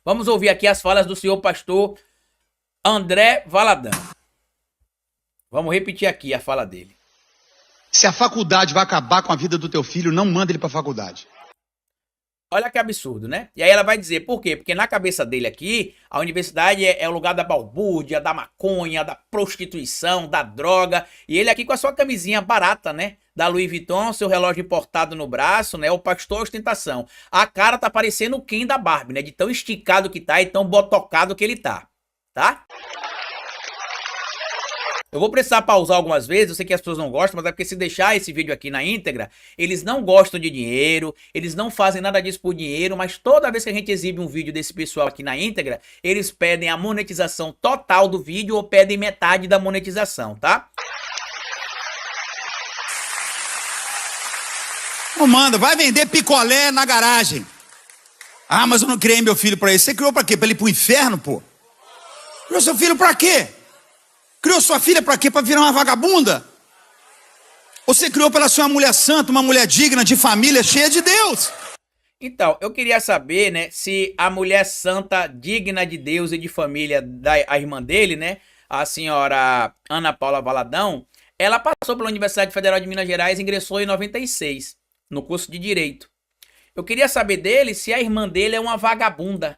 Vamos ouvir aqui as falas do senhor pastor André Valadão. Vamos repetir aqui a fala dele. Se a faculdade vai acabar com a vida do teu filho, não manda ele pra faculdade. Olha que absurdo, né? E aí ela vai dizer, por quê? Porque na cabeça dele aqui, a universidade é o lugar da balbúrdia, da maconha, da prostituição, da droga. E ele aqui com a sua camisinha barata, né? Da Louis Vuitton, seu relógio importado no braço, né? O pastor ostentação. A cara tá parecendo o Ken da Barbie, né? De tão esticado que tá e tão botocado que ele tá. Tá? Eu vou precisar pausar algumas vezes, eu sei que as pessoas não gostam, mas é porque se deixar esse vídeo aqui na íntegra, eles não gostam de dinheiro, eles não fazem nada disso por dinheiro, mas toda vez que a gente exibe um vídeo desse pessoal aqui na íntegra, eles pedem a monetização total do vídeo ou pedem metade da monetização, tá? Não manda, vai vender picolé na garagem. Ah, mas eu não criei meu filho pra isso. Você criou pra quê? Pra ele ir pro inferno, pô? Criou seu filho pra quê? Criou sua filha pra quê? Pra virar uma vagabunda? Você criou pra ela ser uma mulher santa, uma mulher digna, de família, cheia de Deus. Então, eu queria saber, né, se a mulher santa, digna de Deus e de família, a irmã dele, né, a senhora Ana Paula Valadão, ela passou pela Universidade Federal de Minas Gerais e ingressou em 96, no curso de Direito. Eu queria saber dele se a irmã dele é uma vagabunda.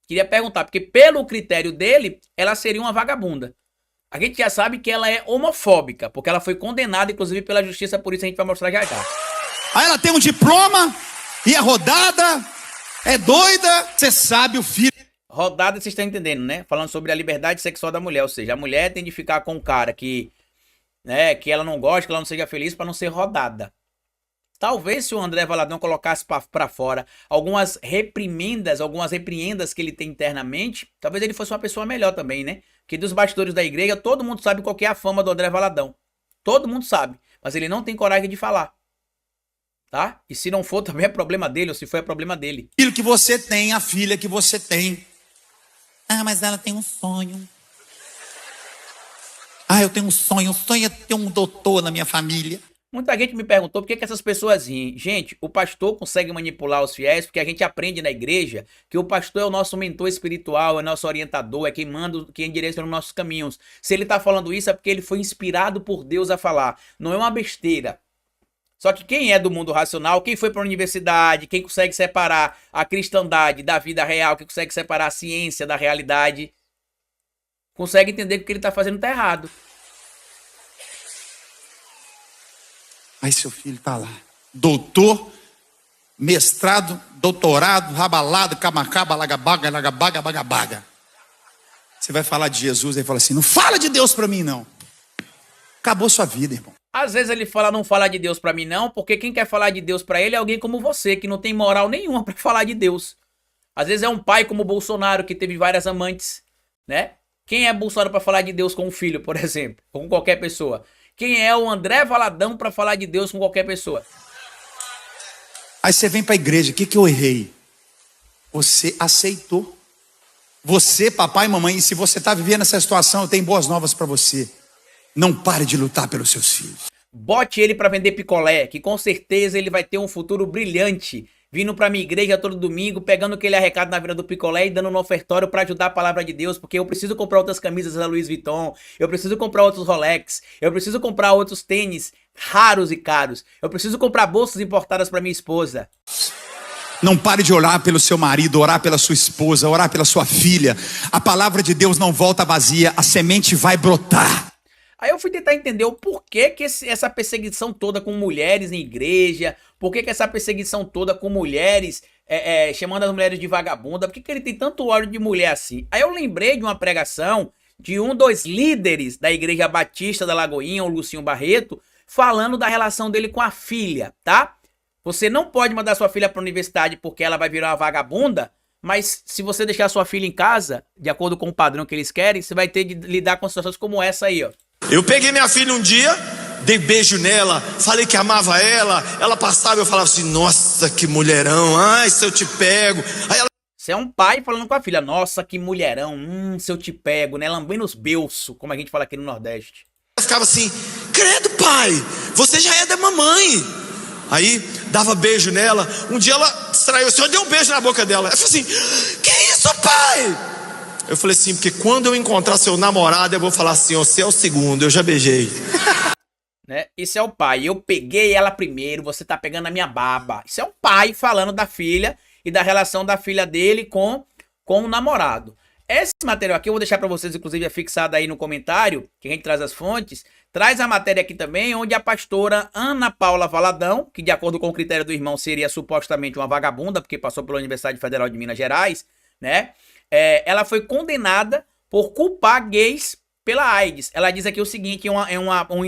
Queria perguntar, porque pelo critério dele, ela seria uma vagabunda. A gente já sabe que ela é homofóbica, porque ela foi condenada, inclusive, pela justiça, por isso a gente vai mostrar já já. Aí ela tem um diploma, e é rodada, é doida, você sabe o filho. Rodada, vocês estão entendendo, né? Falando sobre a liberdade sexual da mulher, ou seja, a mulher tem de ficar com um cara que, né, que ela não gosta, que ela não seja feliz para não ser rodada. Talvez se o André Valadão colocasse para fora algumas reprimendas que ele tem internamente, talvez ele fosse uma pessoa melhor também, né? Porque dos bastidores da igreja, todo mundo sabe qual que é a fama do André Valadão. Todo mundo sabe, mas ele não tem coragem de falar. Tá? E se não for, também é problema dele, ou se for, é problema dele. Filho que você tem, a filha que você tem. Ah, mas ela tem um sonho. Ah, eu tenho um sonho. O sonho é ter um doutor na minha família. Muita gente me perguntou por que essas pessoas riem. Gente, o pastor consegue manipular os fiéis porque a gente aprende na igreja que o pastor é o nosso mentor espiritual, é nosso orientador, é quem manda, quem direciona os nossos caminhos. Se ele tá falando isso é porque ele foi inspirado por Deus a falar. Não é uma besteira. Só que quem é do mundo racional, quem foi para a universidade, quem consegue separar a cristandade da vida real, quem consegue separar a ciência da realidade, consegue entender que o que ele tá fazendo tá errado. Aí seu filho tá lá, doutor, mestrado, doutorado, rabalado, camacaba, lagabaga, lagabaga, bagabaga. Você vai falar de Jesus, aí fala assim, não fala de Deus pra mim não. Acabou sua vida, irmão. Às vezes ele fala, não fala de Deus pra mim não, porque quem quer falar de Deus pra ele é alguém como você, que não tem moral nenhuma pra falar de Deus. Às vezes é um pai como o Bolsonaro, que teve várias amantes, né? Quem é Bolsonaro pra falar de Deus com um filho, por exemplo, ou com qualquer pessoa? Quem é o André Valadão para falar de Deus com qualquer pessoa? Aí você vem para a igreja, o que eu errei? Você aceitou. Você, papai e mamãe, e se você está vivendo essa situação, eu tenho boas novas para você. Não pare de lutar pelos seus filhos. Bote ele para vender picolé, que com certeza ele vai ter um futuro brilhante. Vindo pra minha igreja todo domingo, pegando aquele arrecado na venda do picolé e dando no ofertório pra ajudar a palavra de Deus, porque eu preciso comprar outras camisas da Louis Vuitton, eu preciso comprar outros Rolex, eu preciso comprar outros tênis raros e caros, eu preciso comprar bolsas importadas pra minha esposa. Não pare de orar pelo seu marido, orar pela sua esposa, orar pela sua filha. A palavra de Deus não volta vazia, a semente vai brotar. Aí eu fui tentar entender o porquê que essa perseguição toda com mulheres em igreja, por que essa perseguição toda com mulheres, chamando as mulheres de vagabunda, por que ele tem tanto ódio de mulher assim? Aí eu lembrei de uma pregação de um dos líderes da Igreja Batista da Lagoinha, o Lucinho Barreto, falando da relação dele com a filha, tá? Você não pode mandar sua filha para a universidade porque ela vai virar uma vagabunda, mas se você deixar sua filha em casa, de acordo com o padrão que eles querem, você vai ter de lidar com situações como essa aí, ó. Eu peguei minha filha um dia, dei beijo nela, falei que amava ela, ela passava e eu falava assim, nossa, que mulherão, ai, se eu te pego. Aí ela... Você é um pai falando com a filha, nossa, que mulherão, se eu te pego, né, lambendo os belços, como a gente fala aqui no Nordeste. Ela ficava assim, credo pai, você já é da mamãe. Aí, dava beijo nela, um dia ela distraiu assim, eu dei um beijo na boca dela. Ela falou assim, que Sou pai! Eu falei assim, porque quando eu encontrar seu namorado, eu vou falar assim, você é o segundo, eu já beijei. Né? Isso é o pai. Eu peguei ela primeiro, você tá pegando a minha baba. Isso é o pai falando da filha e da relação da filha dele com o namorado. Esse material aqui eu vou deixar para vocês, inclusive, é fixado aí no comentário, que a gente traz as fontes. Traz a matéria aqui também, onde a pastora Ana Paula Valadão, que de acordo com o critério do irmão seria supostamente uma vagabunda, porque passou pela Universidade Federal de Minas Gerais, né? Ela foi condenada por culpar gays pela AIDS. Ela diz aqui o seguinte, uma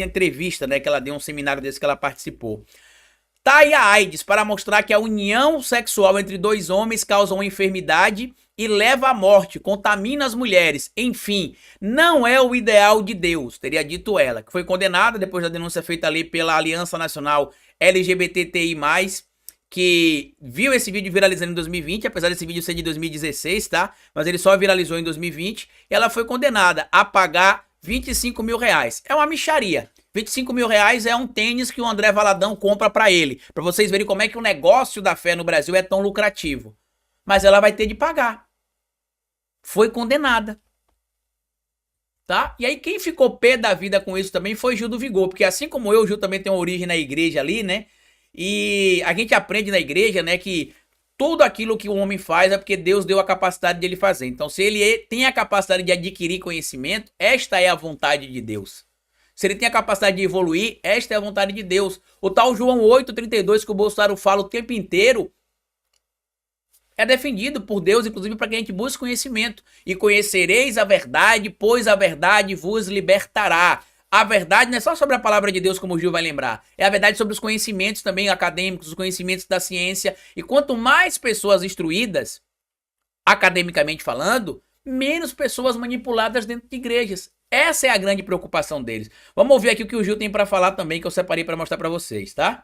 entrevista, né, que ela deu, um seminário desse que ela participou. Tá aí a AIDS para mostrar que a união sexual entre dois homens causa uma enfermidade e leva à morte, contamina as mulheres. Enfim, não é o ideal de Deus, teria dito ela, que foi condenada depois da denúncia feita ali pela Aliança Nacional LGBTI+, que viu esse vídeo viralizando em 2020, apesar desse vídeo ser de 2016, tá? Mas ele só viralizou em 2020, e ela foi condenada a pagar 25 mil reais. É uma mixaria. 25 mil reais é um tênis que o André Valadão compra pra ele, pra vocês verem como é que o negócio da fé no Brasil é tão lucrativo. Mas ela vai ter de pagar. Foi condenada. Tá? E aí quem ficou pé da vida com isso também foi Gil do Vigor, porque assim como eu, o Gil também tem uma origem na igreja ali, né? E a gente aprende na igreja, né, que tudo aquilo que o homem faz é porque Deus deu a capacidade de ele fazer. Então, se ele tem a capacidade de adquirir conhecimento, esta é a vontade de Deus. Se ele tem a capacidade de evoluir, esta é a vontade de Deus. O tal João 8,32 que o Bolsonaro fala o tempo inteiro é defendido por Deus, inclusive para que a gente busque conhecimento. E conhecereis a verdade, pois a verdade vos libertará. A verdade não é só sobre a palavra de Deus, como o Gil vai lembrar. É a verdade sobre os conhecimentos também acadêmicos, os conhecimentos da ciência. E quanto mais pessoas instruídas, academicamente falando, menos pessoas manipuladas dentro de igrejas. Essa é a grande preocupação deles. Vamos ouvir aqui o que o Gil tem para falar também, que eu separei para mostrar para vocês, tá?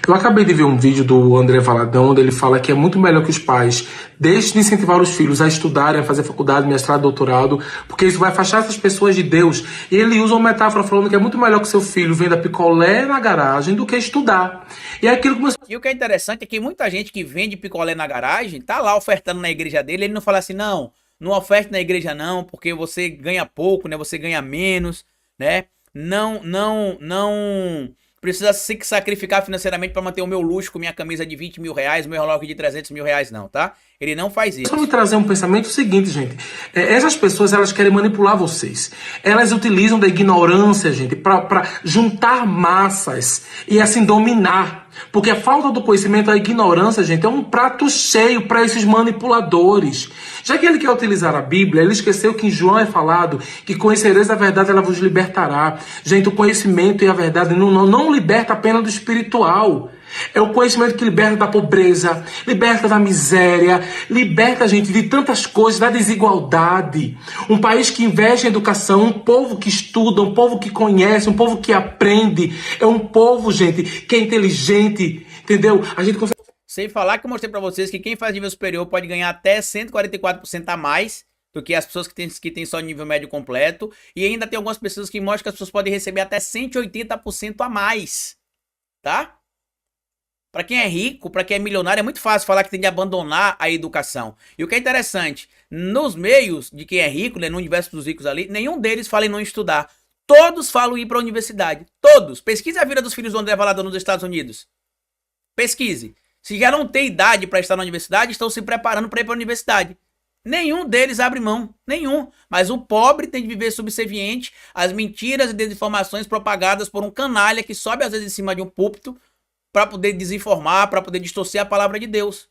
Eu acabei de ver um vídeo do André Valadão, onde ele fala que é muito melhor que os pais deixem de incentivar os filhos a estudarem, a fazer faculdade, mestrado, doutorado, porque isso vai afastar essas pessoas de Deus. E ele usa uma metáfora falando que é muito melhor que seu filho venda picolé na garagem do que estudar. E aquilo começou... E o que é interessante é que muita gente que vende picolé na garagem, tá lá ofertando na igreja dele, ele não fala assim, não oferte na igreja não, porque você ganha pouco, né? Você ganha menos, né? Não precisa se sacrificar financeiramente para manter o meu luxo com minha camisa de 20 mil reais, meu relógio de 300 mil reais, não, tá? Ele não faz isso. Só me trazer um pensamento seguinte, gente. Essas pessoas, elas querem manipular vocês. Elas utilizam da ignorância, gente, para juntar massas e assim dominar. Porque a falta do conhecimento, a ignorância, gente, é um prato cheio para esses manipuladores. Já que ele quer utilizar a Bíblia, ele esqueceu que em João é falado que conhecereis a verdade, ela vos libertará. Gente, o conhecimento e a verdade não liberta apenas do espiritual. É o conhecimento que liberta da pobreza, liberta da miséria, liberta a gente de tantas coisas, da desigualdade. Um país que investe em educação, um povo que estuda, um povo que conhece, um povo que aprende. É um povo, gente, que é inteligente, entendeu? A gente consegue... Sem falar que eu mostrei pra vocês que quem faz nível superior pode ganhar até 144% a mais do que as pessoas que têm só nível médio completo. E ainda tem algumas pessoas que mostram que as pessoas podem receber até 180% a mais, tá? Para quem é rico, para quem é milionário, é muito fácil falar que tem de abandonar a educação. E o que é interessante, nos meios de quem é rico, né, no universo dos ricos ali, nenhum deles fala em não estudar. Todos falam em ir para a universidade. Todos. Pesquise a vida dos filhos do André Valadão nos Estados Unidos. Pesquise. Se já não tem idade para estar na universidade, estão se preparando para ir para a universidade. Nenhum deles abre mão. Nenhum. Mas o pobre tem de viver subserviente às mentiras e desinformações propagadas por um canalha que sobe às vezes em cima de um púlpito para poder desinformar, para poder distorcer a palavra de Deus.